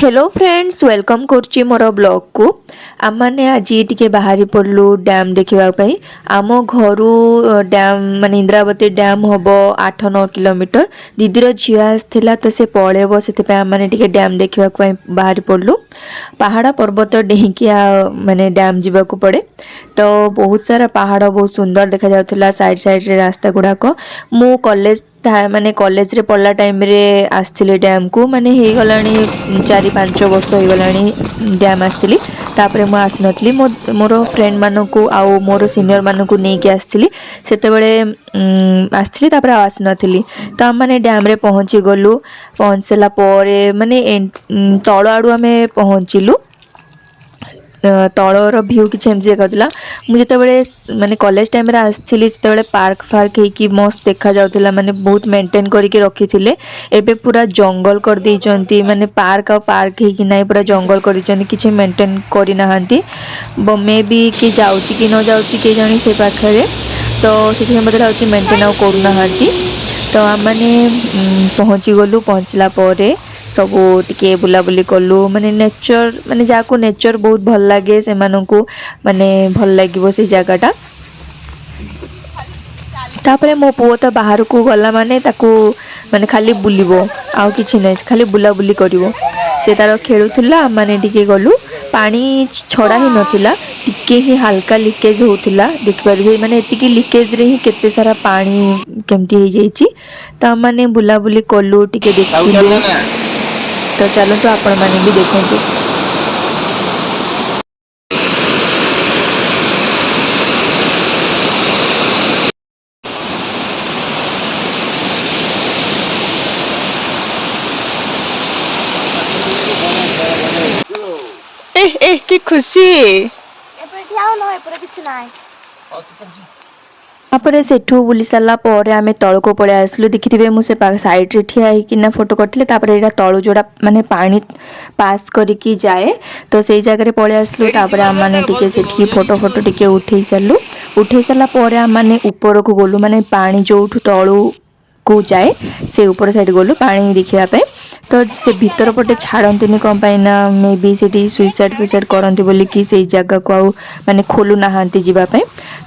hello friends welcome करुच्ची मोर blog को आम मैंने आज टी बाहरी पड़लु डैम देखापी आम घर डैम माने इंद्रावती डैम हम 8-9 किलोमीटर दीदीर झी आसला तो से पलैब से आम मैंने डैम देखा बाहरी पड़लु पहाड़ पर्वत डेईकी माने डैम जावाक पड़े तो बहुत सारा पहाड़ बहुत सुंदर देखा जाउथला साइड साइड रे रास्ता गुड़ाक मु कॉलेज माने कॉलेज रे पढ़ला टाइम रे आसथिले डैम को माने हे गलानी 4-5 वर्ष हो गलानी डैम आसथिली तापरे मु आसी नथली मोर फ्रेंड मानकू आउ मोर सीनियर मानकू नेकी आसथिली सेतेबेले आसथिली तापरे आसी नथली तो हम माने डैम रे पहुंची गलु पहुंचला परे माने तळ आडू आमे पहुंचिलु तलर भ्यू किसी एमती देखा मुझे माने कॉलेज टाइम रे आसथिली सेतेबेले पार्क फार्क हेकी मस्त देखा जाउथला माने बहुत मेंटेन करके रखिथिले एबे पूरा जंगल कर देइचंती माने पार्क हेकी नाही पूरा जंगल कर देइचंती किछि मेंटेन करि नाहंती मे बी कि जाउची कि न जाउची के जानी से पाखरे तो सेठी मते लाउची मेंटेन आ करू नाहंती तो हम माने पहुंची गलु पहुंचला परे सब टिके बुलाबुली कलु माने नेचर माने जाको नेचर बहुत भल लगे से मानकू माने भल लागिवो से जगहटा तापरे मो पुओ तो बाहर को गला माने ताकू माने खाली बुलिबो आउ किछि नै खाली बुलाबुली करिवो से तार खेलुथुला माने टिके गलु पानी छड़ा ही नथिला टिके ही हल्का लीकेज होथिला देख परबे माने एतिकी लीकेज रे ही केते सारा पानी केमती हो जाईची त माने बुलाबुली कलु टिके देखिलु तो चलो तो आपण माने भी देखंतु ए की खुशी एपरे आउ न एपरे किछ नाय तापर सेठू बुली सारा पर आम तौक पलि आसलु देखिथे मुझे साइड रे ठिया होना फोटो करते यहाँ तलु जोड़ा माने पानी पास करके जाए तो से जगह पलि आसलु आम मैंने टी फोटो फोटो टी उठे सारू उठे सारापर आम मैंने ऊपर को गलु माने पानी जो तलू को जाए से ऊपर साइड गलु पानी देखापी तो से भीतर पटे छाड़ती कौन पाइना मे बी से सुइसाइड फुइसाइड करती बोलिकी से जगह को आउ माने खोलु नाहांती जीवाई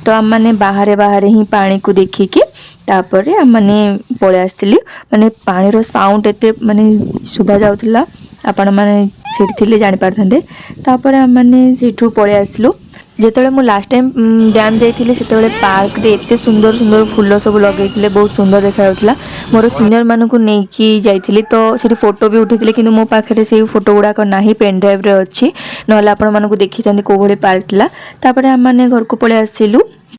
तो आम मैंने बाहर बाहर ही पानी को देखिकी तापर आम मैंने पलि आसली माने पानी साउंड एते माने शुभा जाउथला आपण माने सेठी थिले जानि पारथांते तापर आम मैंने सेठू पलि आसलु जेतेबेले मु लास्ट टाइम डैम जाइथिले सेतेबेले पार्क रे एते सुंदर सुंदर फूल सब लगेइथिले बहुत सुंदर देखा जाउथला मोर सीनियर मानकू नेकी जाइथिले तो सेठी फोटो भी उठेथिले किंतु मो पाखरे से फोटो गुडा को नाही पेन ड्राइव रे अछि नहले आपण मानकू देखिथांती को भले पार्क थिला तापर हम माने घर को पळे आसिलु